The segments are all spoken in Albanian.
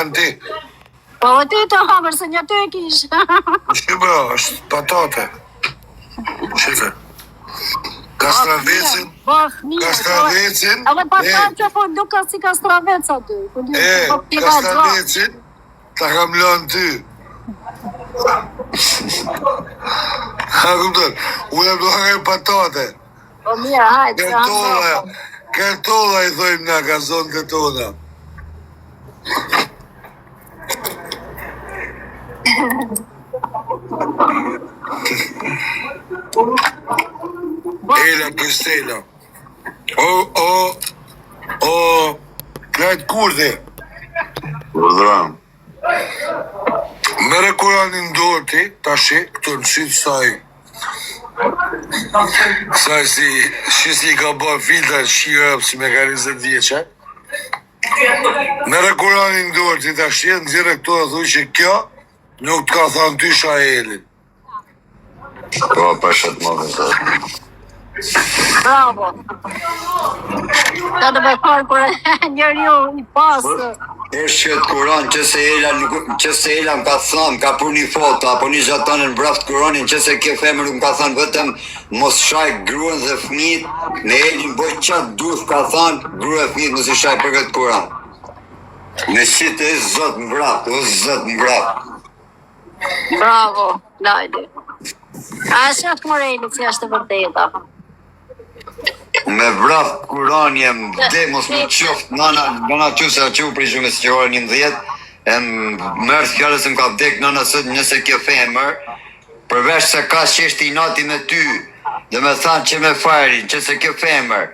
hanë ti? Po ti të hamër se një ty e kish. Shqipo, është patate. Shqipe. Kastravecin. Kastravecin. Edhe patate që po duka si kastravec aty. Kastravecin ta kam lënë ty. Ha kupton, unë do hangër patate. Po mirë, hajtë. Kertolla i thojmë na ka zonë të tona. Ela Kristela. Krajt kurde. Vëdram. Mere Kuranin dorë ti, tashi, këtu në sytë saj. Saj si ka bërë filta shira si me ka 20 vjeqa. Mere Kuranin dorë ti, tashi, në zire këtu e thuj që kjo nuk të ka thënë ty Shahelin. Po, pashat më dhe të. Bravo. Ka të bekar kur njëri ju i pasë. Është që të Kuran, që se Ela më ka thënë, ka për një foto, apo një gjatanë në braft Kuranin, që se ke femër më ka thënë vetëm mos shaj gruën dhe fëmijët, në Elin boj qatë durf ka thënë, gruë e fëmijët mos i shaj për këtë Kuran. Në qitë e zot më braft, o zot më braft. Bravo, Lajdi. A është Moreli që është vërteta. Me vraf Kurani e më dhe mos më qoftë nana që se që u prishu me së qërë 11, e më mërë fjallës më ka vdek nana sot nëse kjo femër, përveç se ka qeshti i nati me ty, dhe me thanë që me fajrin, që se kjo femër,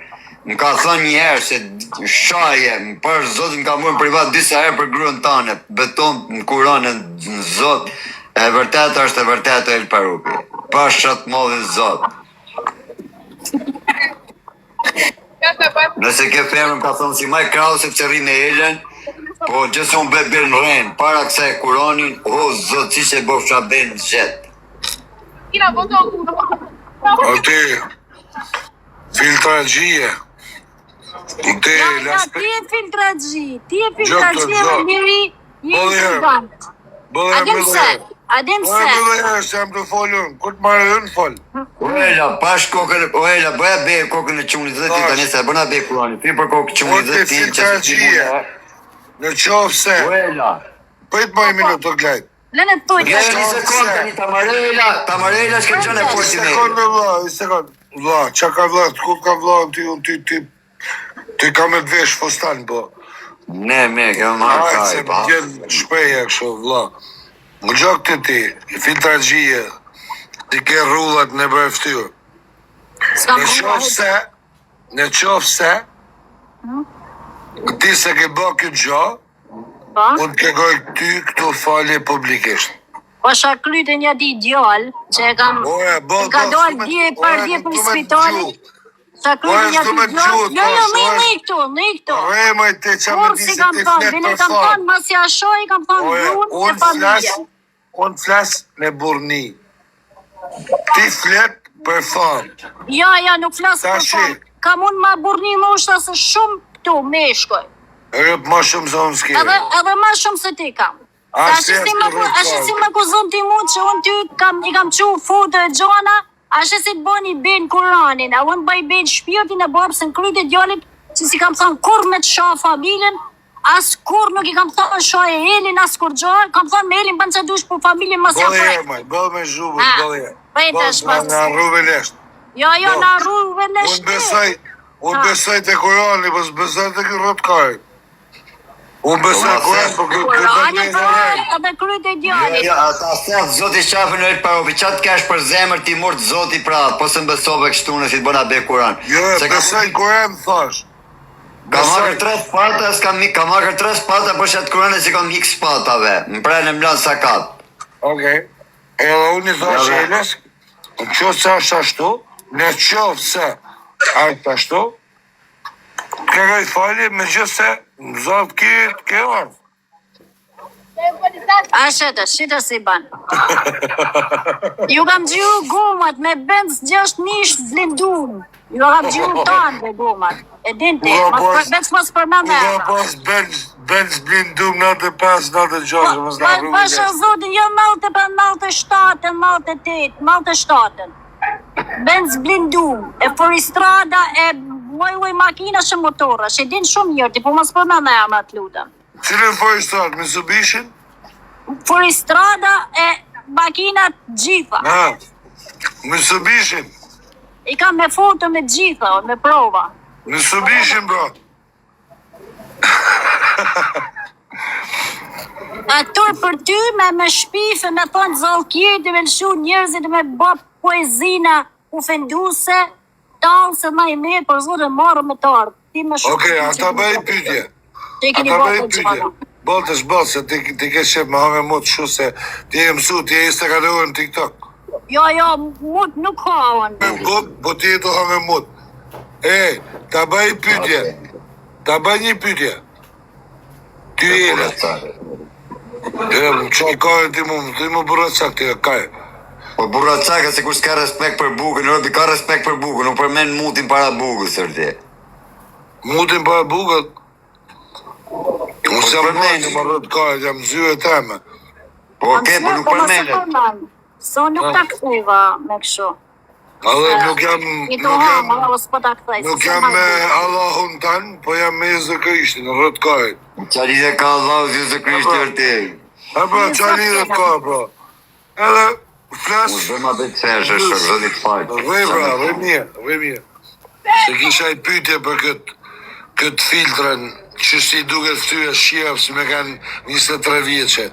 më ka thënë një herë se shaje, për Zotë më ka mërë në privat disa herë për gruën tane, beton në Kuranën në Zotë, e vërtetë është e vërtetë e Elparupi, pashat modhe Zotë. Nëse ke femër më ka thonë si maj krau sepse rri me Elen, po gjësë unë bebir në rrenë, para kësaj Kuranin, o Zotë, si që e bofsha ben në gjetë. Ati, filtragjie. Ti e filtragji e njëri gigant. Adem se. Se jam të folën, këtë marrë dhe në folë. Oela, pash kokën, Oela, bëja bejë kokën e qunit dhe ti, ta njëse, bëna bejë Kurani, fi për kokë qunit dhe ti, që se ti mune. Në qofë se. Oela. Pëjtë ma i minutë të glejtë. Lene të pojtë. Gjë një sekundë, një tamarela, shke gjënë e pojtë me. Një sekundë, vla, që ka vla, të ku ka vla, ty ka me të vesh fostan, po. Ne, ke më marë kaj, pa. Ajë, se më gjenë shpeja kësho, vla. Më gjokë të ti, filtragjie, ti ke rullat në bërëftyrë. Në qofë se, ti se ke bë këtë gjo, unë ke goj ty këtu falje publikisht. Po shaklyt e një di djallë, që e kam, ka dojnë dje për spitalit, shaklyt e një di djallë, jo, me i këtu. Remoj te që më di se ti fletë për kam thonë, mas jashoj, kam thonë grunë e familje. Unë flasë në burni. Ti fletë për famë. Ja, nuk flasë për famë. Ka mund ma burni më ushta se shumë këtu, me shkoj. Rëpë ma shumë se unë s'kere. Edhe ma shumë se ti kam. Ashtë si më kuzon ti mu që unë ty i kam qu foto e gjona, ashtë si të boni ben Kuranin, a unë bëj ben shpirtin e babës në kryt e djallit, që si kam thonë kur me të shoh familjen, as kur nuk i kam thonë shoh e Elin, as kur gjohë, kam thonë me Elin banë që dush për familjen mas ja prejtë. Bëllë me zhubët, bëllë e. Bëllë në rrugë leshtë. Jo, në rrugë leshtë. Unë besoj të Kurani, pës besoj të kërët kajtë. Unë besoj Kurani, për këtë Kurani edhe kryt e djallit. Ata thëtë Zoti qafë në Elparupi, qatë kesh për zemër ti mërtë Zoti prapë, po se më besove kështu në si të bëna be Kuran. Jo, besoj Kurani thash. Ka makër 3 spata, ka makër 3 spata, për shatë Kurani si kam hik spatave, më prejnë më lanë sakat. Okej, edhe unë i thash Eles, në qofë se është ashtu, në qofë se është ashtu, kërëj falje me gjithë se në zotë ke orë. A shita si banë. Ju kam gjiu gomat me benz 6 mish zlindum. Ju kam gjiu tanë dhe gomat. E din ti, veç mos përna me. Uga pas Benz blindum 95, 96, mos na rrugë. Pasha zotin, jo 97, 98. Benz blindum, e Foristrada, e loj makina shë motora, që din shumë njërti, po mos përmend me emrat lutem. Cilën Forestrat, Mitsubishi? Foristrada e makinat gjitha. Mitsubishi. I kam me foto me gjitha, me prova. Mitsubishi, bro. Atur për ty me shpife, me thonë zallkjeti, me lëshu njerëzit, me bë poezina ufenduse, talë se ma i mirë, për zotë marrë me tarë. Okej, ata bëj pytje. Ata bëj pytje. Boltës, se ti ke qep me hame mot shu se ti e mësu, ti e Instagramuar në TikTok. Jo, mut nuk haon. Po ti e të hame mot. Ta bëj pytje. Ta bëj një pytje. Ty e në. Qaj kajë ti mu burracak ti e kajë. Po burracaka se kur s'ka respekt për bukën, robi ka respekt për bukën, nuk përmen mutin para bukës, sërti. Mutin para bukët? Unë se përmeni më rrët kajë, jam zyve teme. Po ke, po nuk përmenet. So nuk ta këtheva me këshu. Edhe nuk jam me Allahun tanë, po jam me Jezë Krishtin, në rrët kajë. Qalide ka Allah, Jezë Krishti vërti. Qalide ka, bro. Edhe flas... Unë bëma dhe të qeshë, shërë, zëdit fajtë. Vë mirë. Se kisha i pytje për këtë filtrën, që si duke të tyre shjef, si me kanë 23 vjeqe.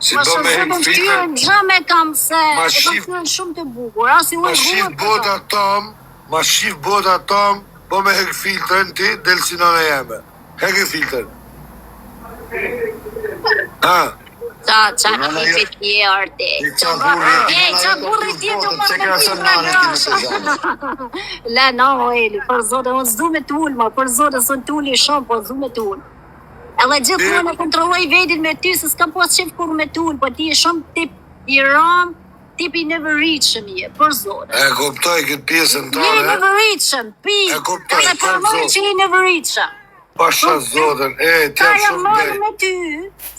Si do me hek filtrën... Gjame kam se e këtërën shumë të bukur. Ma shif bota tom, po me hek filtrën ti, del si nëne jeme. Hek e filtrën. Qa kifi tjerë ti. Qa burri ti të mërë me filtra grasha. Le, Eli, për zote, unë zdu me tull, për zote, së në tulli shumë, po zdu me tull. Edhe gjithë të në kontrolloj vedin me ty, se s'kam pas qef kur me tull, po ti e shumë tip i ram, tip i neveritshëm je, për zote. E kuptoj këtë pjesën tëre. Je i neveritshëm, pi. E kuptoj, edhe përmoj që i neveritshëm. Pasha zotën, të jam shumë me ty,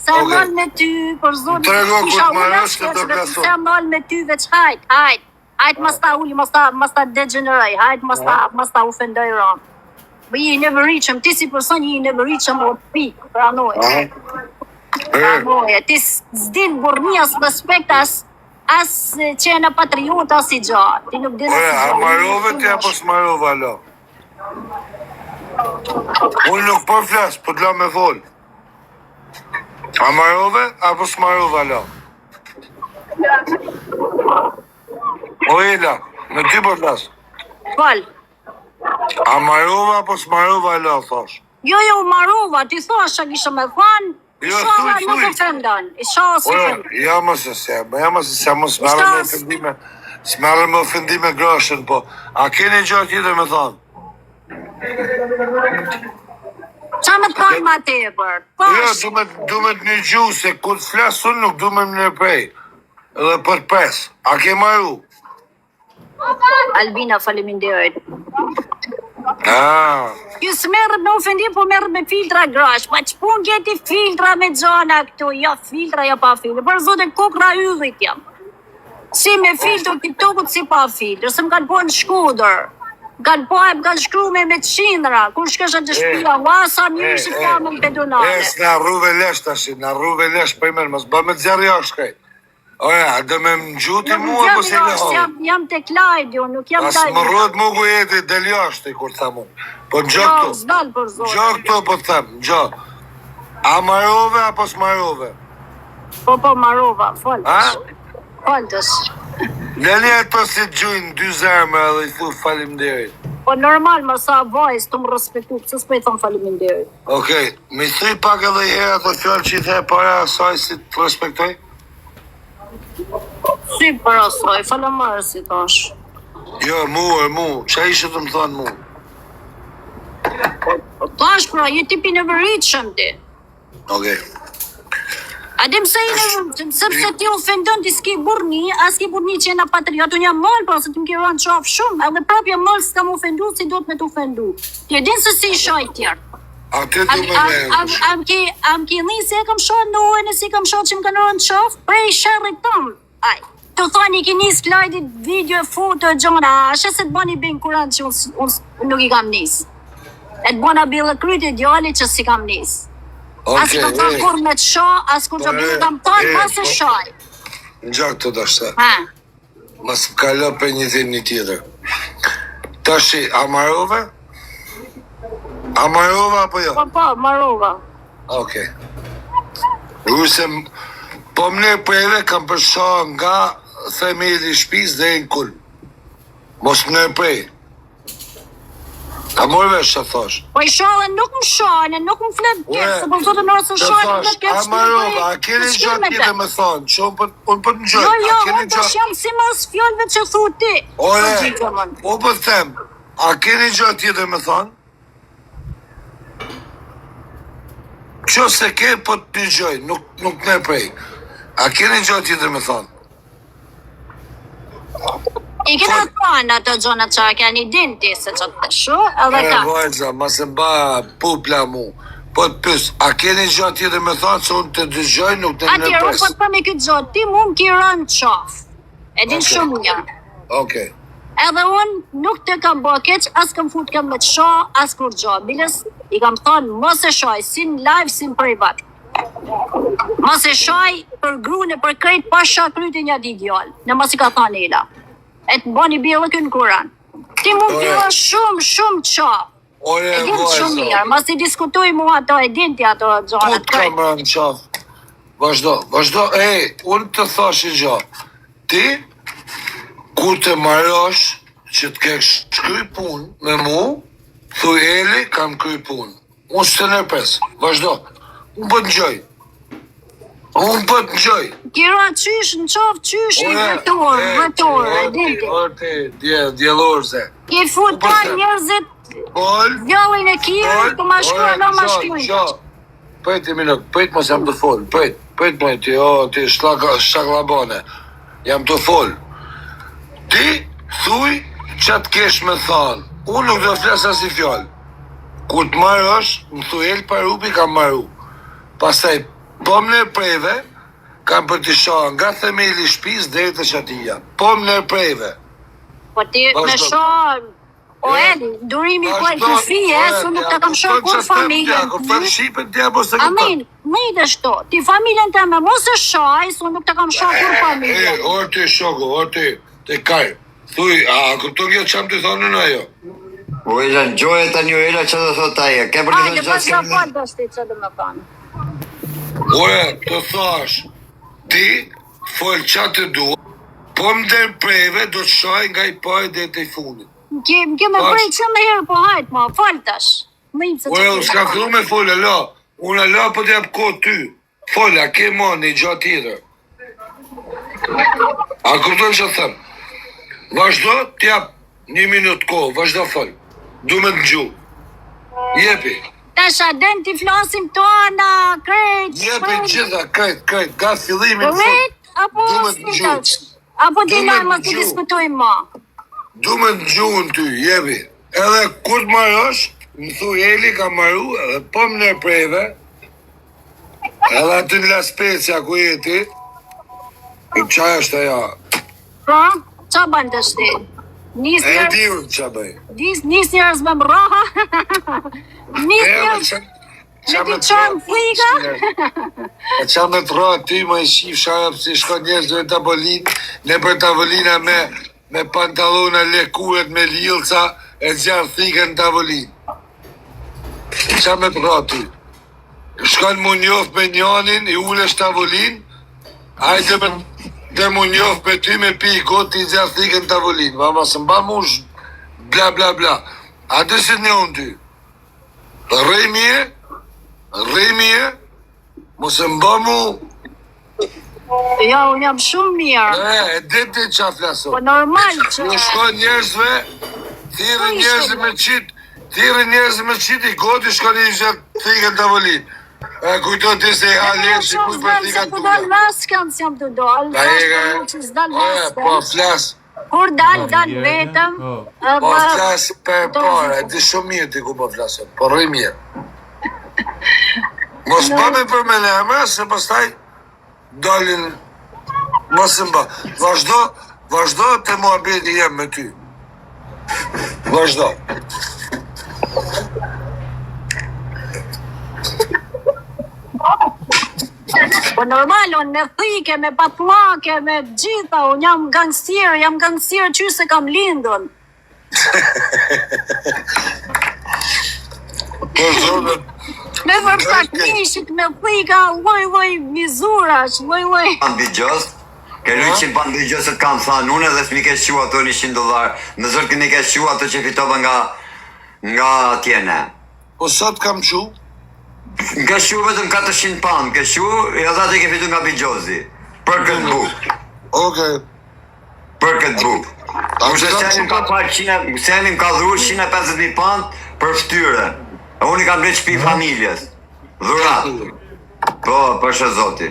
se mal me ty, për zonë, trego kur marrësh të do plason. Se mal me ty veç hajt, mas ta uli, mas ta degeneroj, hajt, mas ta ufendoj ram. Bë i neveritshëm, ti si person i neveritshëm o pik, pranoj. Ti s'din burnia s'respekt as që e në patriot as i gjatë. Ti nuk din a marove ti apo s'marove alo? Unë nuk po flas, po t'la me vol. A marove apo s'marove alo? O Ela, me ty po flas. Fal. A marova apo s'marova alo, thash? Jo, marova, ti thash që kisha me thanë, isha nuk e fëndon, isha si fëndon. Ja mëse se, mos s'marrë me ofendime grashën, po. A keni gjatë tjetër me thanë? Qa me të thanë ma tepër? Jo, du me të një gju, se ku të flasë unë nuk du me më në prej. Edhe për pes, a ke maru? Albina, faleminderit. Ju s'merët me ofendim, po merët me filtra grash. Pa që pun gjeti filtra me gjana këtu, ja filtra, ja pa filtra. Për zote kokra yllit jam. Si me filtra TikTokut, si pa filtra. Se më kanë po në Shkodër. Më kanë shkru me qindra. Kur shkesha të shpia, sa mirë që ka me në pedonale. S'na rruve lesh tashi, na rruve lesh për imen, mos bë me të zjarë jashkaj. Oja, dhe me më gjuti mua, apo se le hojë? Jam të klajdio, nuk jam taj. Pas më rrët mu ku jeti del jashti, kur tha mu. Po në gjë këto. Gjë këto, po të them, gjë. A marove, apo s'marove? Po, marova, faltës. Faltës. Leni ato si të gjujnë dy zemre edhe i thu faleminderit. Po normal, më sa vajzë të më respektu, pëse s'pe i thonë faleminderit. Okej, mi thuj pak edhe i herë ato fjallë që i the para asaj si të respektoj? Si për asaj, falemare si tash. Jo, mu, që ishe të më thonë mu? Tash pra, je tipi në vëritshëm ti. Okej. A dim se i në vëritshëm, sepse ti ofendon ti s'ki burni, as ki burni që jena patriot, unë jam mëllë, pra se të më ki rënë qafë shumë, edhe prapja mëllë s'kam ofendu, si do të me të ofendu. Ti e din se si i shaj tjerë. Aty du me me. Am ki nisi e kam shoh në ujë, nësi kam shoh që më kanë rënë qof, prej shërrit tom. Aj, të thoni ki nis slajdi, video, foto, gjona, ashe se të bani bin kurant që unë nuk i kam nis. E të bona bile kryti djali që si kam nis. As kam thon kur me të shoh, as kur që bile kam thon, mas e shoj. Në gjak të dashta. Ha. Mas më kalo për një dhim një tjetër. Tashi, amarove? Amarova apo jo? Po, marova. Okej. Ruse, po më ne preve kam përsha nga themeli shpis dhe në kull. Mos më ne prej. A morve që thosh? Po i shohë nuk më shohë, nuk më flet tjerë, se po zotë nërë se shohë nuk më këtë Amarova, a keni gjatë tjede me thonë, që unë për në gjojë? Jo, unë të shumë si mos fjollëve që thu ti. Ore, po për them, a keni gjatë tjede me thonë? Që se ke po të një gjoj, nuk ne prej. A keni gjatë tjetër me thonë? I kena thonë ato gjona që a keni din ti se që të shu, edhe ka. Vajza, ma se mba pupla mu. Po të pys, a keni gjatë tjetër me thonë që unë të dëgjoj, nuk të në Atje, unë po të për me këtë gjotë, ti mu më ki rënë qaf. E din shumë një. Okej. Edhe unë nuk të kam bë keq, as kam fut kam me të shoh, as kur gjotë. Biles, i kam thonë, mos e shoj, si në live, si në privat. Mos e shoj për grune, për krejt, pa shah kryti një di djallë, në mos i ka thonë ila. E të bani bjellë kënë kuran. Ti mund të jo shumë qaf. Ore, E din shumë mirë, mos i diskutuj mua ato, e din ti ato Po gjonat të kam rënë qaf. Vazhdo, unë të thash i gjo. Ti, kur të marrosh që të kesh shkry pun me mu, thuj Eli, kam kry pun. Unë së të nërpes, vazhdo. Unë për të gjoj. Kira qysh në qaf, qysh i vëtor, e din ti. Orti, djelorze. Ki fut pa njerëzit, vjallin e kire, të ma shkruaj, në ma shkruaj. Pëjt i minut, pëjt mos jam të fol, pëjt ti shaklabone, jam të fol. Ti, thuj, që të kesh me thanë, unë nuk do flesa si fjallë. Kur të marrë është, më thuj el parupi kam marru. Pastaj, po më në preve, kam për të shohë nga themeli shpis dhe të qatia. Po më në preve. Po ti me shohë, o Eli, durimi po e të fije, su nuk të kam shohë kur familjen. Kur për shqipen tja, po se këpër. Amin, më i dhe shto, ti familjen të me mos e shohë, su nuk të kam shohë kur familjen. Orti shoko, orti, te kaj. Thuj, a këpëton kjo që më të thonë në ajo? O Ela, gjoje të një Ela që dhe thot aje. Ke për një Ajde, pas ka po të shti që dhe me thonë. Ore, të thash, ti, folë qatë të duha, po më dërë preve, do të shaj nga i paj dhe të i fundit. Më ke me prej që më herë, po hajtë ma, falë tash. Ore, unë s'ka fillu me folë, la. Unë la po t'jap kohë ty. Folë, a ke ma një gjatë tjetër. A kupton që thëmë? Vazhdo, t'jap një minut kohë, vazhdo folë. Du me të gju. Jepi. Tash a den t'i flasim to ana, krejt. Jepi gjitha, krejt, ka fillimin fund. Krejt, apo Du me të gju. Apo ti Du me lajmë të mos t'i gju. diskutojmë ma. Du me të gjuhën ty, jepi. Edhe kur të marrosh, më thuj Eli ka marru, edhe po më në preve, edhe aty në La Spezia ku jeti, i qaj është aja. Pra, qa banë të shti? Nis E njerëz, di unë që bëj. nis njerëz me më raha. Nis njerëz me t'i qanë flika. E qa me të ra ty, më i shif sharap si shko njerëz dhe tavolin, ne për tavolina me pantalona lekuret me lilca, e zjarë thike në tavolin. Qa me të ra ty? Shkon mu njof me njanin, i ulesh tavolin, hajde me dhe mu njof me ty me pi i kot i zjarë thike në tavolin. Mama së mba mush, bla bla bla. A dhe se njohën ty? Rej mje, mos e mba mu. Ja, unë jam shumë mirë. E dhe ti qa flaso. Po normal që... Në shko njerëzve, thirë njerëzve me qitë, i goti shko një gjatë thike në tavolin. E kujto ti se i halje që kuj për thika Se të po dal maskën, si jam të dal. Po flas, Kur dal vetëm. po flas për parë, e di shumë mirë ti ku po flasot, po rëj mirë. Mos bëmi për me leme, se pastaj dalin mos më bë. Vazhdo të muhabeti jem me ty. Vazhdo. Po normal, unë me thike, me patllake, me gjitha, unë jam gangster që se kam lindën. Po zonë, Me vërpraknishit, me thika, loj mizurash, loj. Ambigjos, ke luqin pa ambigjosët kam thanë, unë edhe s'mi ke shu ato $100, në zërë këmi ke shu ato që fitova nga tjene. po sot kam qu? Nga shu vetëm 400 pound, ke shu, e atë ke fitu nga Bigjozi, për këtë buk. Okej. Për këtë buk. Kurse Senim ka dhuru 150.000 pound për ftyre. E unë i kam bleq pi familjes. Dhurat. Po, për shë zoti.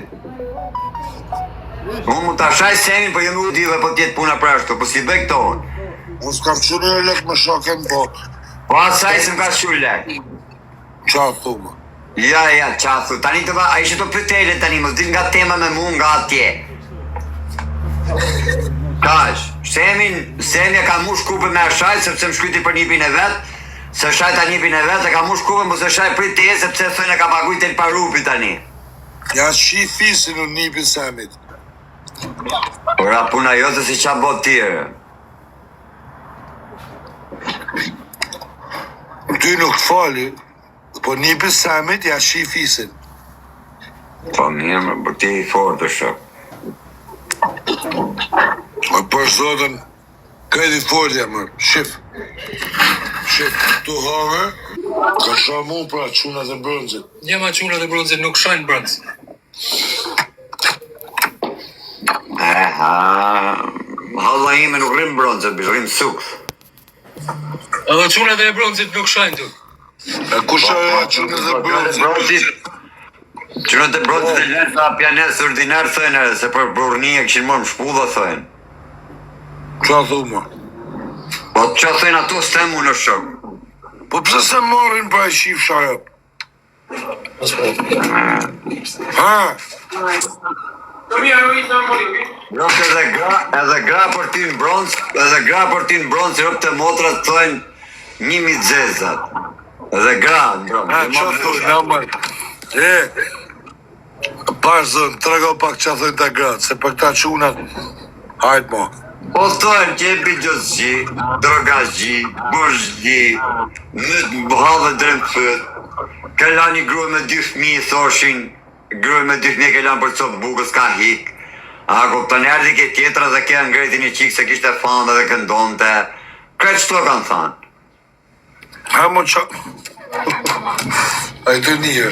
Unë mund të ashaj Semin, për jemi u dive po tjetë puna për ashtu, po si bëj këto unë. Unë s'kam qu një lek më shoken, po. Po asaj se m'ka shu lek. Qa thumë? Ja, qathu. Tani të va, a ishe të pëtele tani, mos din nga tema me mu nga atje. Tash, Semi ka mush kupën me ashaj, sepse më shkyti për nipin e vetë, se shaj ta nipin e vetë, e ka mush kupën, po se shaj për te, sepse thënë e ka paguj të parupi tani. Ja shi fisin në nipin Semit. Ora puna jote si qa bot tjere. Ty nuk fali, po nipin Semit ja shi fisin. Po mirë, më për ti i fort të shok. O për zotën, kredi folja më, shif, tu hangë, ka shamu pra qunat e bronzit. Njema qunat e bronzit nuk shajnë bronz. Halla ime nuk rrim bronzët, bish rrim suks. Edhe qunat e bronzit nuk shajnë tu. E ku shajnë qunat e bronzit? Qunat e bronzit e lërë sa pjanes ordinar thënë, se për burni e këshin më shpulla thënë. Qa thuma? Po që thënë ato s'temu në shok. Po pëse se marrin pra e shif shajot? Ha? Rëp edhe gra për ty në bronz, rëp të motrat thënë 1000 zezat. Edhe gra në bronz. Ha, qa thujnë, në mërë? Parë zënë, trego pak qa thujnë të gratë, se për këta qunat, hajtë mo. Po thënë që e bigjosgji, drogazgji, bushgji, në bëhavë dremë fët, ke la një grue me 2 fëmijë, thoshin, grue me 2 fëmijë ke la për copë bukës ka hik, a kupton erdi ke tjetra dhe ke ngreti një qikë se kishte fanë dhe këndonte, kretë qëto kanë thanë. Ha mo qa... A i të një,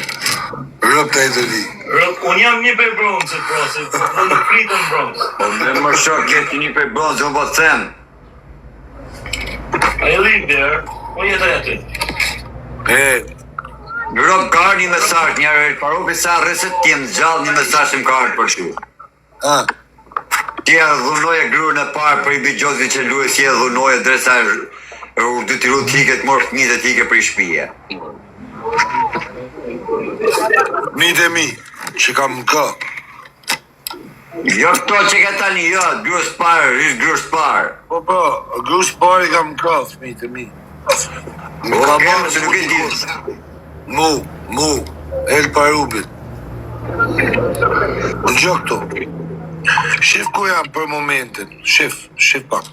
rëp të i të një. Rëp, unë jam një për bronzët, pra, se në nuk fritën bronzë. Po me më shok jeti një për bronzë, unë po të them. A e live there, po jetaj aty. Rëp ka një mesazh, njerë parupi sa rësët t'jem gjallë një mesazh që më ka arë për shu. Ha? Ti e dhunoje gruën e parë për i bigjozvi që luë si e dhunoje dresa u detyru t'ike të morë fëmijët e t'ike për i shpije. Mite mi, që kam në ka. Jo këto që ke tani, jo, grus parë, ishtë grus parë. Po, grus parë i kam në ka, mite mi. O, kemë që nuk e ditë. Mu, el parubit. Në gjë këto. Shif ku jam për momentin, shif pak.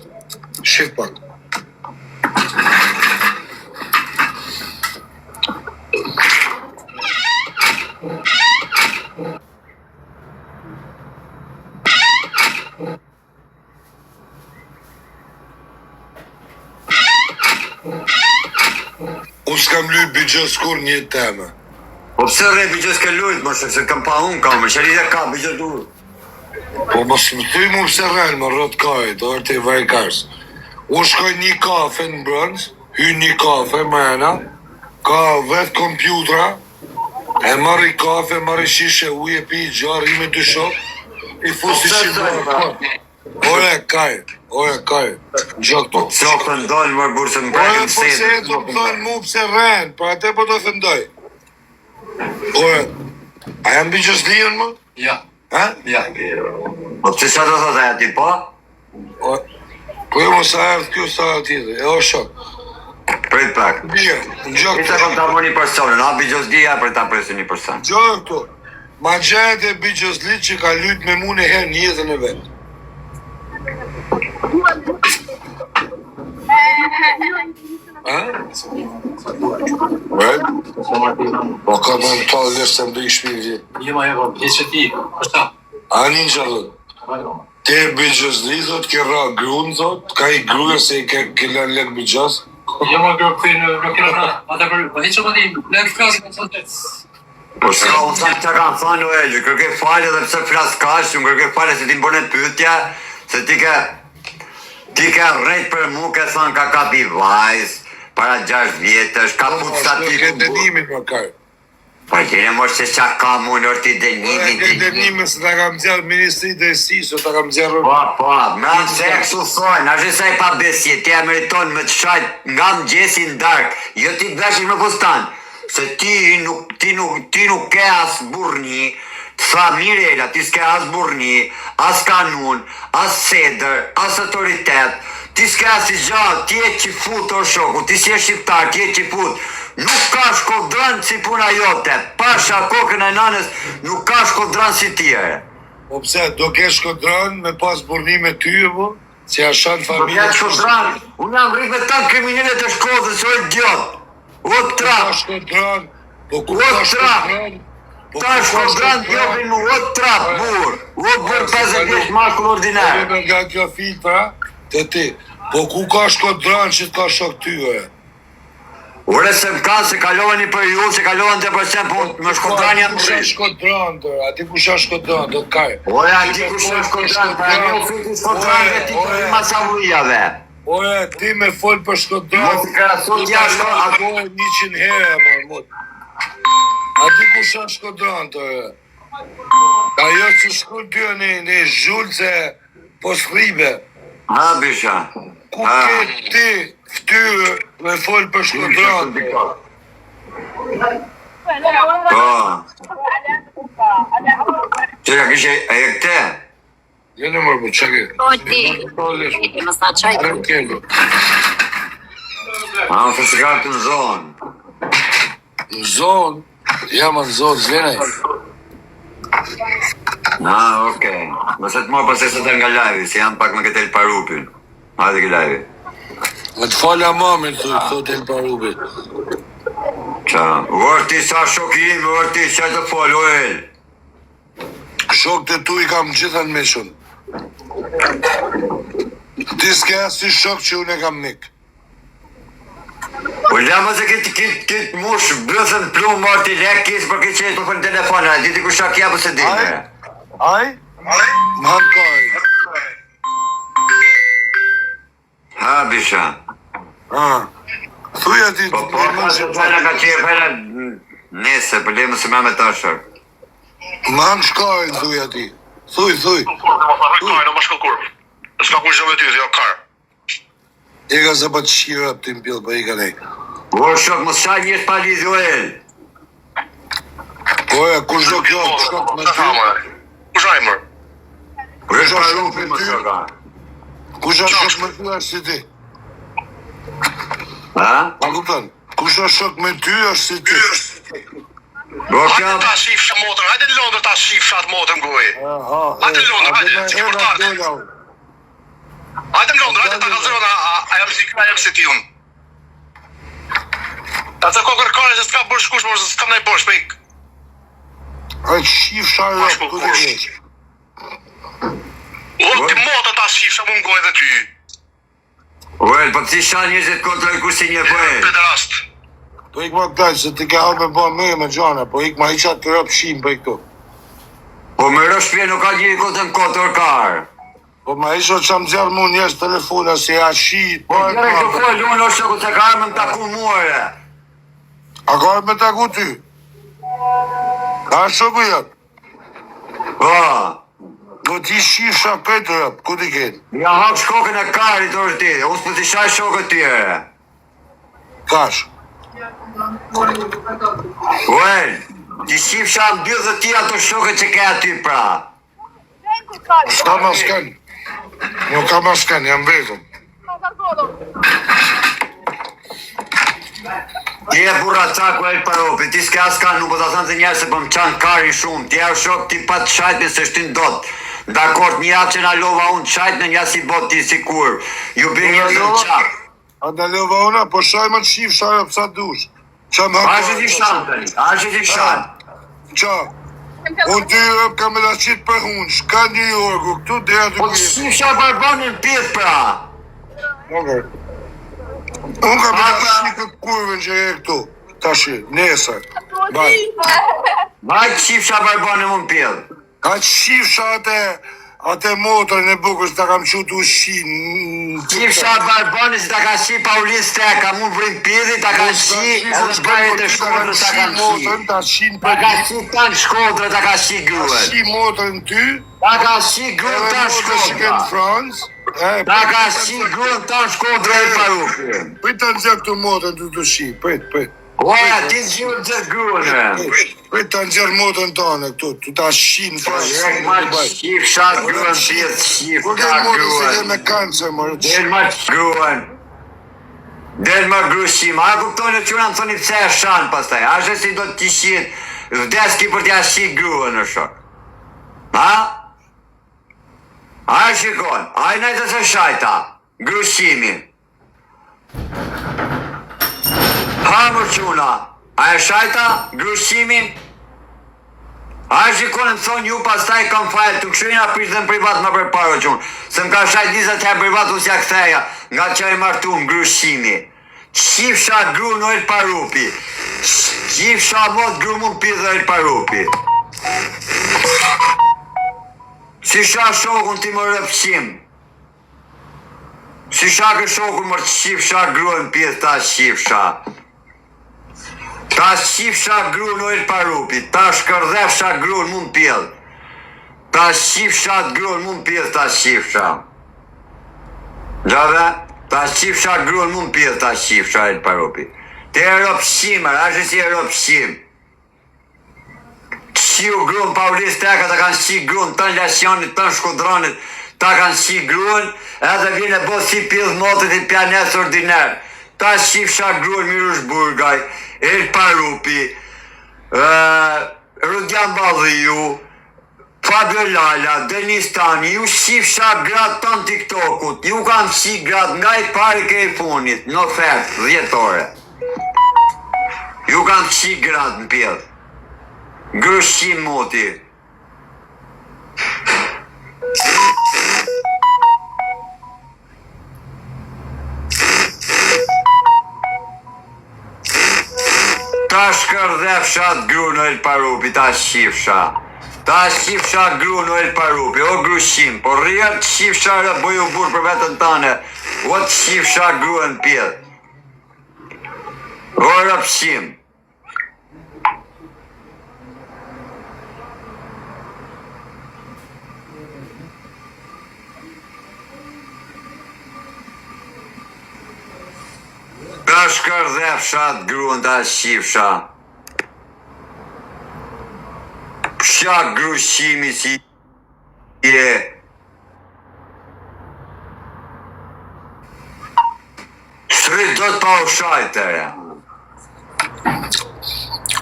Unë s'kam lyp bigjës kur një temë. Po pëse re bigjës ke lujt, më se kam pa unë kamë, që lidhe ka bigjë dur. Po mos më thuj mu pëse rrënë më rrët kajt, orë të i vajkars. Unë shkoj një kafe në brëndës, hy një kafe më ena, ka vetë kompjutra, e marri kafe, marri shishe uje, pi gjarë, i me 2 shok, i fusi shqibërë. Ore, kajt, gjë këto. Se o këndojnë më burë se më Ore, prekën po se e të më thonë mu pëse rrënë, pra te po të thëndoj. Ore, a jam bëgjës lijen më? Ja. Ha? Ja. Po pse sa do thotë aja ti po? Po jo mos a ardhë kjo sa tjetër, e o shok. Prit pak. Bje, në gjokë Ita kom të amu një personin, a bëgjëslia për ta presu një person. gjokë këto. Ma gjajet e bëgjës litë që ka lytë me mu në herë një jetën e vetë. Ha? Po ka më në talë lërë se më do i shpinë vjetë. Je ma jeva, je që ti. Përsta. A një që dhëtë. Te bëgjës li, thot, ke ra grunë, thot, ka i gruë se i ke lën lek bëgjës. Je ma gërë këthin në kira pra. Ata për, po hiqë më di, lek flasë në të Po s'ka unë sa që kam thënë o Elgjë, kërkej falje dhe pse flas kash, unë kërkej falje se ti më bënet pyetja, se ti ke rrejt për mu, ke thënë ka kapi vajz, para 6 vjetësh, ka put Ke statiku. dënimin më kajë. Pa qene mos se qa ka mu në orti Ke dënimin. dënimin se ta kam zjarë Ministri Drejtësisë, o ta kam zjarë... Po, me anë se e kësu thojnë, ashtë se e pa besje, ti e meriton me të shajt nga më gjesin dark, jo ti të veshish me fustan, se ti nuk ke as burni, të tha Mirela, ti s'ke as burni, as kanun, as sedër, as autoritet, ti s'ke as i gjatë, ti e që fut o shoku, ti si e shqiptar, ti e që fut, nuk ka shkodran si puna jote, pasha kokën e nanës, nuk ka shkodran si tjere. Po pse, do ke shkodran me pas burni me ty, po? Si a shanë Po familje... kja shkodran, unë jam rrit me tanë kriminalet e Shkodrës, o idiot, o Ka trap, shkodran... Po ku o ka trap, shkodran... ta shkodran djopin mu, o trap, bur, o bur 50 vjeç mashkull ordinar. Me nga kjo filtra, të ti. Po ku ka shkodran që t'ka shok tyre? Ure se më kanë se kaloheni për ju, se kaloheni të përsen, po në shkodran jam Ku shë rrit. shkodran, tërë? A ti ku shë shkodran, do t'kaj? Ore, a ti ku shë shkodran, pa e një u fiti shkodran dhe ti për i masavujave. Ore, ti me fol për shkodran... Mos i krasot jashtë, a do 100 herë, mor. A ti ku shë shkodran, tërë? Ajo që shku ty në zhullë se po s'ribe. Ha, bisha. Ku ke ti ftyrë me fol për shkodran? Po. Qëra kishe e këte? Jene mërë, po që ke? O ti, ti më sa qaj. Arëm kendo. A, më se ka të në zonë. Në zonë, jam në zonë, zvenaj. Okej. Mëse të morë përse se të nga live, se jam pak me këtë el parupin. Hajde ke live. Me të falja mamin, thot el parubi. Qa? Vërti sa shokim, vërti që të fol, o el. Shok të tu i kam gjitha në meshun. Ti s'ke asë shok që unë e kam mik. Po lama se këtë mush bëthën plumë marti lek, kisë për këtë qenë për në telefonë, a diti ku shak ja për se dime. Aj? Më hankaj. Ha, bisha. Thuja ti Po, ka që përna ka qenë përna nese, për lemë se me ta shok. Më hanë shkajnë, thuja ti. Thuj. Kajnë, më shko kur. S'ka kur zhëve ty, jo kar. E ka se pa të shira për tim pjellë, pa i ka nej. O shok, më shaj njështë pa lidhë, o el. Po e, kush do kjo shok me ty? Ku shaj mërë? Kush pa lupi, më shoka. Kush do shok me ty është si ti? Ha? Pa kupton? Kush do shok me ty është si ti? Do Hajde kjo... ta shif shë motër, hajde në Londër ta shif shatë motër më gojë. Hajde në Londër, hajde, që për tartë. Hajde në Londër, hajde ta kalzërona, a jam si ti unë. Ta të kokër kare se s'ka bërë shkush, por se s'kam nëjë bërë shpejk. Aj shif sharë, ku të kesh? O, ti motër ta shif shë më gojë dhe ty. O el, po ti shan njëzit kontrol ku si një po el. Pederast. Po ik ma klaj, se ti ke hapë me ba me gjana, po ik ma i qatë të rëpë shim për i këtu. Po me rëshpje nuk ka njëri kote në kote orkar. Po ma isho që më zjarë mu njështë telefona, se ja shi... Po njëre këtë folë, unë o shëku se ka arme më taku muare. A ka me taku ty? Ka shoku jëtë? Po, Do t'i shifsha këtë rëpë, ku t'i kenë? ja hap shkokën e karit orë ti, unë s'po t'i shaj shokët tyre. Kash. Uel, ti shifsha mbyll dhe ti ato shokët që ke aty pra. S'ka masken. Nuk ka masken, jam vetëm. Ti e burra caku e paropi, ti s'ka s'ka nuk po ta thënë të njerë se po më qanë karin shumë, ti e shok ti pa të shajtën se shtin dot. Dakor, një atë që na lova unë shajtë në një si bot ti si kur, ju bë një zë qak. A da lova una, po shaj më të shifsha e pësa dush. A që ti shanë tani, a që ti shanë. Qa? Unë ty rëp ka me da qitë për unë, shka New Yorku, këtu dhe aty Po të shifsha barbanin pjetë pra. Okay. Unë ka me da shqy këtë kurve që e këtu, tashi, nesër. Baj. Vaj të shifsha barbanin më pjetë. Ka që shifsha atë motorën e bukës të kam qutu shi. Shifsha barbanin si ta ka shi Paulin Steka, mu vrim pjedhi, ta ka shi edhe shkajet e shkodrë ta ka shi. Ta ka shi tanë shkodrë, ta ka shi gruën. Ta shi motorën ty. Ta ka shi gruën tanë shkodrë. Ta ka shi gruën tanë shkodrë e parupi. Prit të nëzja këtu motorën të të shi, prit. Oja, ti në gjurë të gruën e. Prit të nëzja motorën tonë këtu, të ta shi në frans. Shifsha gruën pjetë, shifka Kur ke motorën se ke gruën. me kancer, mërë. Del ma gruën. Del ma grushim. A kuptoni që në thoni pse e shanë pastaj. A shë si do t'i shit, vdeski për t'ja shit gruën në shok. Ha? A shikon, a i najtë se shajta, grushimin. Ha më quna, a e shajta, grushimin? A shikon në thonë ju pastaj kam fajtë, të këshurina prishtë dhe në privat më përparo qunë, se më ka shajtë 20 herë privat unë s'ja ktheja, nga që e martu më grushimi. Qifsha gru në el parupi, qifsha mot gru më pidhe dhe el parupi. Si sha shokun ti më rëpshim. Si sha kë shokun më qifsha gruën pjedh ta qifsha. Ta qifsha gruën o el parupi. Ta shkërdhefsha gruën mund pjedh. Ta qifsha gruën mund pjedh ta qifsha. Gjave? Ta qifsha gruën mund pjedh ta qifsha el parupi. Te e rëpshimër, ashtë si e rëpshim. Qiu gruën Paulis Steka ta kanë qi gruën të në Lasjonit, të në Shkodranit, ta kanë qi gruën, edhe vine bo si pidh motet i pjanes ordiner. Ta shifsha gruën Mirush Burgaj, El Parupi, Rudjan Badhiju, Fabio Lala, Denis Tani, ju shifsha gratë të në TikTokut, ju kanë qi gratë nga i pari ke i funit, në ofertë, 10 ore. Ju kanë qi gratë në pjedhë. Grushim moti. Ta shkërdhefsha të gru në el parupi, ta shifsha. Ta shifsha gru në el parupi, o grushim, por rrjet shifsha rë boju burë për vetën tane, o të shifsha gruën pjedh. O rëpshim. Ta shkërdhefsha të gruën ta shifsha. Psha grushimi si je. Sri do të pa u shajtere.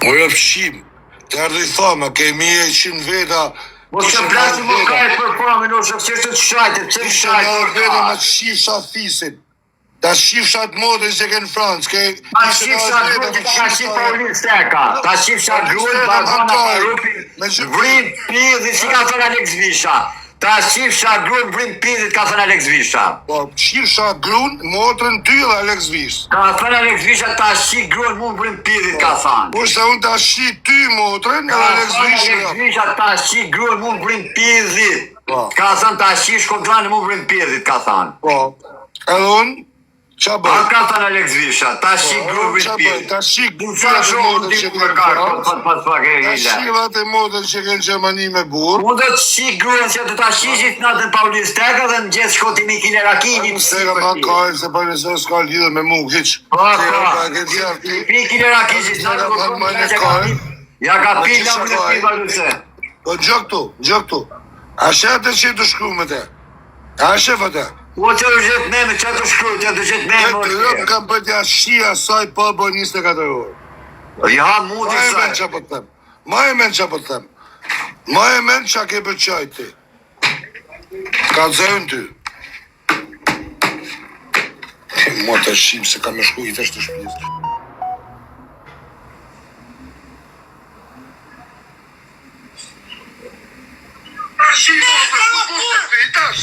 O rëpshim, të ardhë i thama, kemi e 100 veta. Mos të plasi më kaj për famin, o shë qështë të shajte, pëse të Ishte në shajte? veta me të shifsha fisin. Ta shifsha të modën që ke në Francë. Ta shifsha gruën që ka shi Paulin Steka. Ta shifsha gruën, Barbana Parupi, vrim pidhit, si ka thënë Alex Visha. Ta shifsha gruën, vrim pidhit, ka thënë Alex Visha. Po, shifsha gruën, motrën ty dhe Alex Vish. Ka thënë Alex Visha, ta shi gruën, mund vrim pidhit, ka thënë. Kurse unë ta shi ty motrën dhe Ka Alex thënë Vish. Alex Visha, ta shi gruën, mund vrim pidhit. Po. Ka thënë ta shi Shkodrani, mund vrim pidhit, ka thënë. Po, edhe unë Qa A bëj? ka thënë Alex Visha, ta shi grupi Qa bëj? t'pil. Ta shik Sa butyrat e shumë modën ti që për kanë kartë, Francë. pas pak e Ta hila. shivat e modën që kanë Gjermani me burë. Unë do të shik gruën që të ta shishit natën Paulis Teka dhe në gjithë shkoti Mikile Rakini. Se ka ma kajnë se për nëse s'ka lidhe me mu, hiq. Pa. Mikile Rakini natën ja ka pila më në piva rëse. Po gjë këtu. A shetë që të shkru me te? A shefë te? O që u gjithë me që të shkru, që të gjithë me E të rëpë kam për t'ja shia saj po bë 24 orë. Ja, mu Ma t'i e men saj. që po të them. Ma e men që ke për qaj ti. Ka zërën ty. Mo të shqim se ka me shku i të shtë shpijës.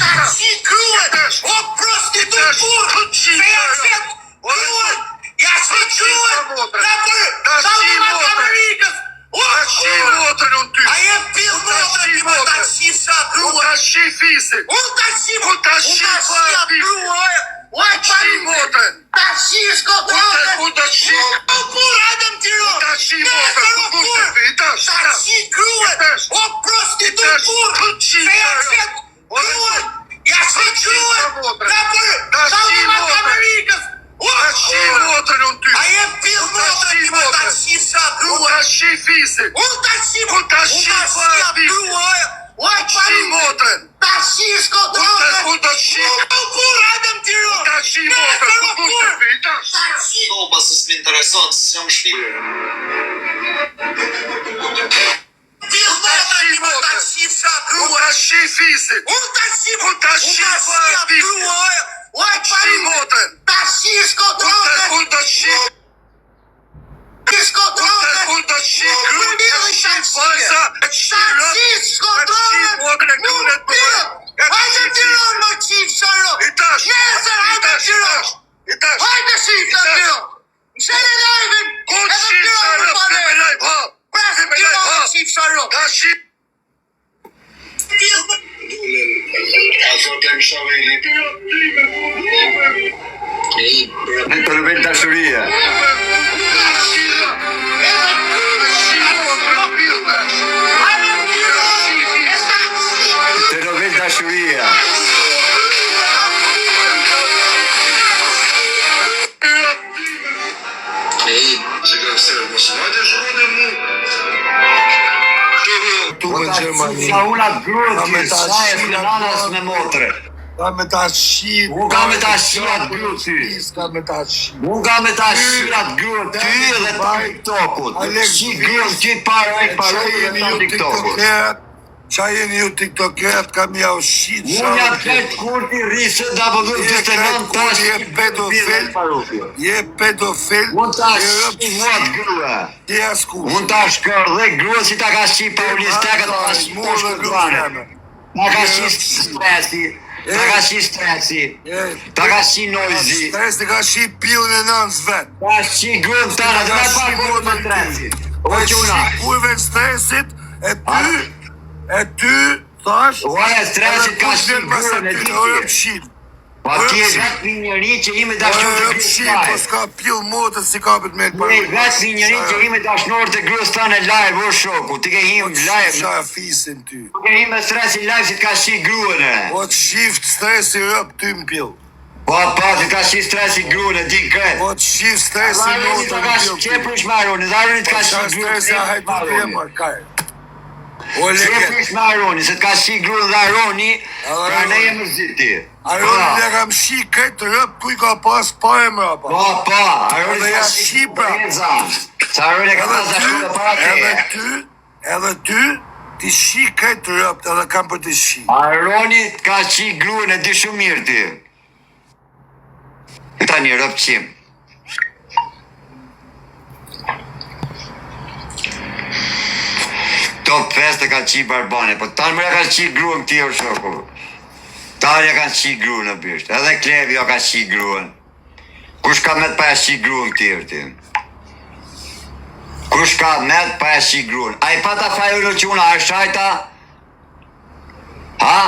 Tashi kruhet, o prostitut burë, se ja qëtë kruhet, ja që kruhet, në për Salmat Amerikës, o kruhet, a je pil motër ti më tashi sa kruhet, tashi fisik, tashi a kruhet, o tashi motër, tashi shko kruhet, tashi burë, adem tiro, tashi kruhet, o prostitut burë, se ja qëtë kruhet, ja që kruhet, në për Salmat Amerikës, o kruhet, a je pil motër ti më tashi sa kruhet, tashi fisik, tashi a kruhet, o tashi motër, tashi shko kruhet, tashi burë, adem tiro, tashi No, pas s'mi intereson, s'jam shpirë. pil motër ti më tashi sa kruhet, tashi fisik, tashi a kruhet, o tashi motër, tashi shko kruhet, tashi shko kruhet, tashi shko kruhet, nuk pil, hajde tiron më qif sharo, nesër hajde tiron, hajde shif të tiron, shene lajvin, edhe tiron më pare, presë tiron më qif sharo, Në të rëbel dashuria. Të rëbel dashuria. Tu në Gjermani. Sa unat gruët Ka me ty, ta sa e shina flenanas me motre. Ka me ta shqit. Unë ka me ta shqiat gruët ty. Ka me ta shqit. Unë ka me ta shqiat gruët ty dhe ta TikTokut. Shqit gruët ty para e para dhe ta TikTokut. Qa jeni ju tiktokerat kam ja u shqit. Unë jam këtë kurti rrisë da vëllu 29 tash Je pedofil. Je pedofil. Unë ta shqit muat grua. Je asku. Unë ta shkër dhe grua si ta ka shqit Paulis Teka ta ka shqit poshtë kërbanë. Ta ka shqit stresi. Ta ka shqit stresi. Ta ka shqit noizi. Stresi ka shqit pilën e nënës vet. Ta shqit gruën të në dhe me parë me stresi. O quna. Kurve stresit e ty thash. Oja stresit ka shqit gruën e ditë. Pa ti e vetë një njëri që ime dashnor të gruës Po taj. s'ka pil motën si kapit me Ne vetë një njëri që ime dashnor të gruës ta në live, o shoku. Ti ke him live. Qa fisin ty. Ti ke him me stresi live si t'ka shqit gruën e. Po të shift stresi rëp ty m'pil. Pa, si t'ka shqit stresi gruën e din kretë. Po të shift stresi Aroni të ka m'pil. qepër shmaroni, dhe Aroni të ka Qa shqit gruën stresi a hajtu të jemër, kaj. O leke. Qepër shmaroni, se t'ka shqit gruën dhe Aroni, pra ne jemë ziti. Aroni dhe kam shi këtë rëp kuj ka pas pare mrapa. Aroni Edhe të ja ka shqit shqipra. Sa Aroni ka pas dashur dhe para te. Edhe ty, ti shi këtë rëp edhe kam për të shi. Aroni ka shqit gruën e di shumë mirë ti. Ta një rëp qim. Top 5 ka qi barbane, po tanë mërë ka qi gruën këti o shoku. Tanë ka qi gruën në bysht, edhe Klevi ka qi gruën. Kush ka met pa e qi gruën këti o ti? Kush ka met pa e qi gruën? A i pata fajullu që una, a shajta? Ha?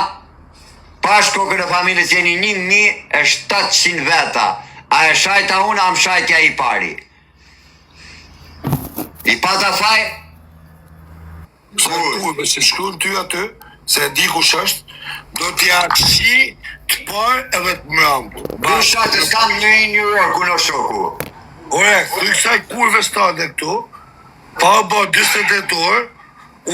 Pash kokën e familjes jeni 1700 veta. A e shajta unë, a më shajtja i pari. I pata thaj? Kurve, se shkruan ty aty, se di kush është, do t'ja shi të parë edhe të mramur. Ba shatë s'kam në New York, unë o shoku. Ore, të kësaj kurve stande këtu, pa ba 28 orë,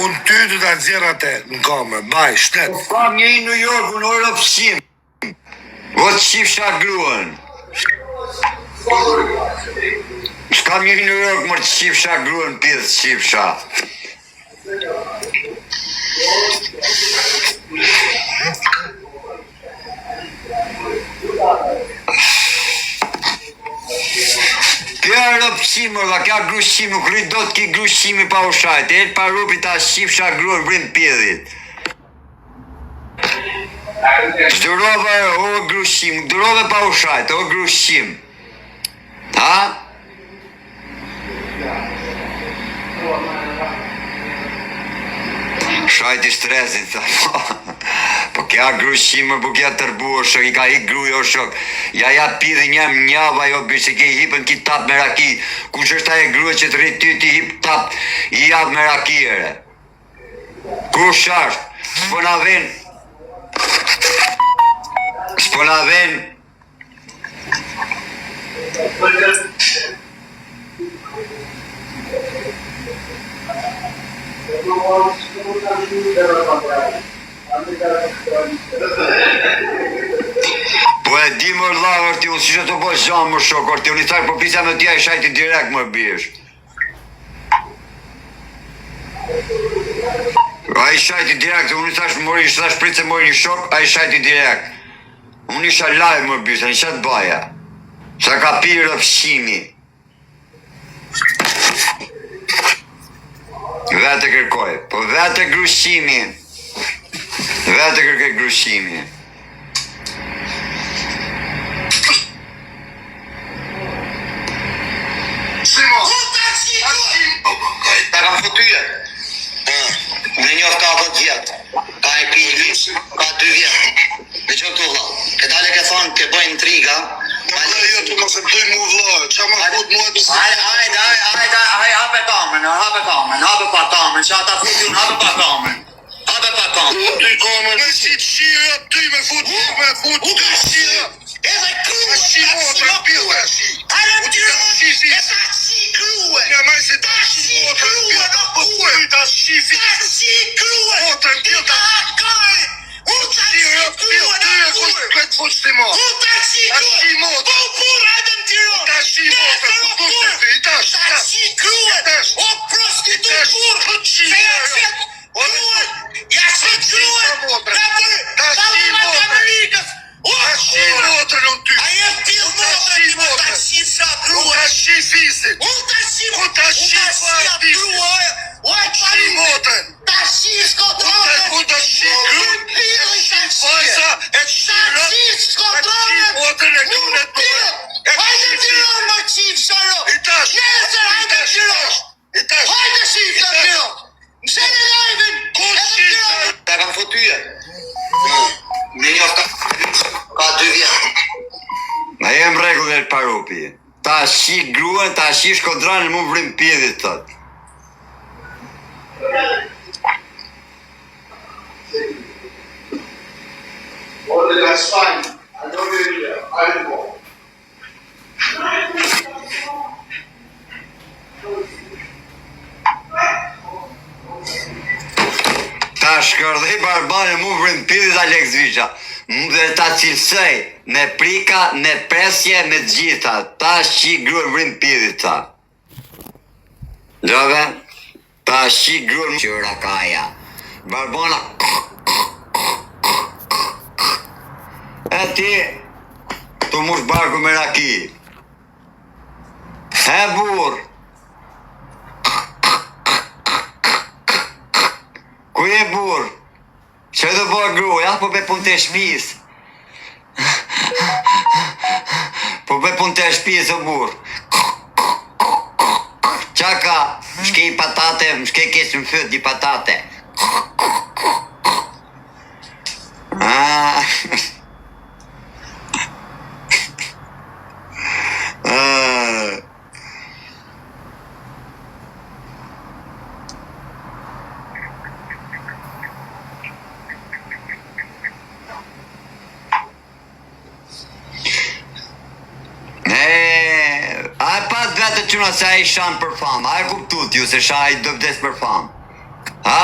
unë ty të t'a nxjerr atë në kamerë, baj, shtet. S'kam një New York, unë orë fshim. O të shifsha gruën. S'kam një New York, më të shifsha gruën, pithë shifsha. Kja rëpëshime, dhe kja grushime, kërri do t'ki grushime pa ushajt, e pa rupi ta shifsha gruën vrim pjedhit. Shdurove o grushime, durove pa ushajt, o grushime. Ha? Shajti stresin, po kja grushime, po kja tërbu o shok, i ka hik gruj o shok. Ja pidhi njava jo bishë, ke i hipën ki tap me raki. Kush është aje gruj që të rritë ty ti hip tap, i javë me raki ere. Kush është? S'po na ven. Po e di më lavër ti, unë si që të po zhamë më shokër ti, unë i thaj po pisa me tja i shajti direkt më bish. A i shajti direkt, unë i thash mori, i thash pritë se mori një shok, a i shajti direkt. Unë isha live më bish, në qatë baja. Sa ka pirë rëfshimi. Vete kërkoj, po vete grushimi. Vete kërkoj grushimi. Ta kam fëtyje. Në njërë ka 10 vjetë. Ka e pili, ka 2 vjetë. Dhe që të vla. Ke dale ke thonë, ke bëjnë intriga. Valla jo të mos e bëj mu vla, qa ma fut mua të Hajde, hape kamen, hape pa kamen, që ata futi unë hape pa kamen. Hape pa kamen. ty kamer. Me si të shira, ty me fut ty shira. Edhe Me shi motrë, pille shi. Hajde U ti ka shi si. E ta shi krue. Nga maj se ta shi motrë, pille ta pëtue. Ta shi fi. Ta shi krue. Motrë, pille ta shi. Kare. Unë ta shi krue. Ty e kush këtë fut shti mo. Unë ta shi krue. Ta shi motrë. Po pur, hajde më tiro. Ta shi motrë, ku tu shti fi. Ta shi krue. O prostitut pur. Se ja qëtë. Ja qëtë krue. Ta shi Amerikës. Ta shi motrë në ty. A je pil motrë që me ta shi sa krue. Ta shi fisit. Unë ta shi Unë ta shi fisit. Uaj Shi motrën. ta shi shkotrone. Unë ta shi krun. Pili ta shi. Fajsa e shira. Ta shi shkotrone. Motrën e krun e të Hajde tiro më qif sharo. I tash. Nesër hajde tiro. I tash. Hajde shif të tiro. Mshene live-in. Kur shi Ta kam fëtyje. Në një ka 2 vjetë. Na jem regull e parupi. Ta shi gruën, ta shi shkodranë, mu vrim pjedhit tëtë. That's fine. I know you're here. I know. Ta shkërdhej barbane mu vrim pjedhit Alex Visha. Dhe ta cilësej me prika, me presje, me gjitha. Ta shi gruën vrim pjedhit ta. Gjove? Ta shi gruën qëra kaja. Barbana. E ti, të mush barku me raki. He bur. Ku je bur? Që do bërë gruja, po be pun të shpis. Po be pun të shpis o bur. Qaka, shkej patate, shkej kesh më fyt një patate. quna se a i shanë për famë, a e kuptut ju se a i do vdes për famë, ha?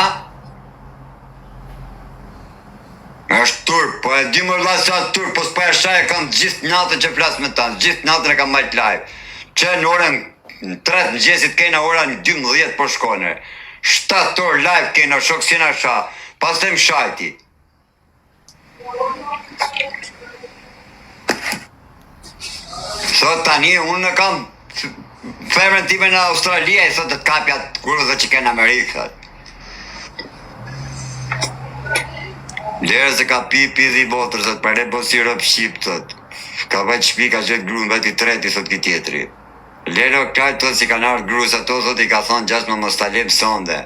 Është turp, po e di më vlla sa turp, po s'po e shaj kam gjithë natën që flas me ta, gjithë natën e kam majt live. Që në orën 3 mëngjesit kena orën 12 po shkone. 7 orë live kena shok si na sha, pas të më shajti. Sot tani unë në kam femrën time në Australia i sot të kapja të kurëve që kena Amerikë. Lere se ka pidhi botër, sot për po si rëp shqip, sot. Ka vajt shpi, ka qëtë gru në vajt i treti, sot ki tjetëri. Lere o krajt të si ka nartë gru, sa to, sot i ka thonë gjash me mos talep sonde.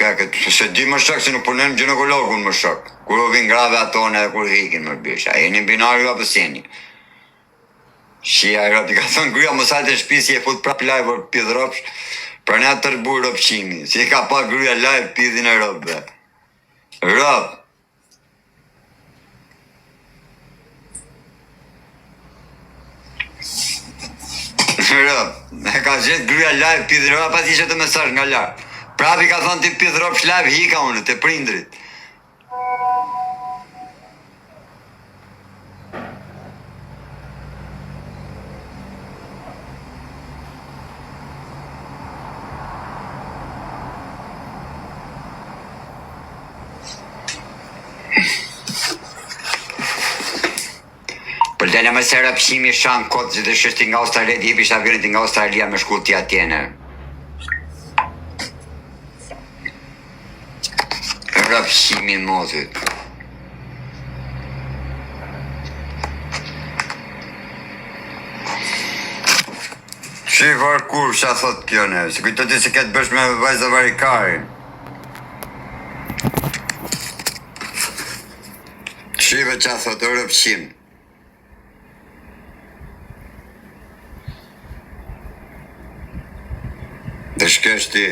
Këtë se di më shok, se nuk punën gjinekologun më shok. Kur u vin grave atone dhe kur hikin më bisha. E një binari ju apëseni. Shia i rëp, i ka thonë gruja më sajtë e shpi si e fut prap live për pidhropsh, për një tërbu rëpqimi. Si e ka pa gruja live pidhin e rëpve. Rëp. Rëp. E ka gjithë gruja live pidhin e rëp, pas ishe të mesazh nga larë. Prap i ka thonë ti pidhropsh live, hika unë, të prindrit. Për dele më se rëpshimi shanë kotë që të shështi nga Australia, të hipish avionit nga Australia me shku tja tjene. Rëpshimi mozit. Shifar kur shë thot kjo ne, se kujto ti se ketë bësh me vajza varikarin. Shive që a thot o rëpshim. Dhe shkesh ti.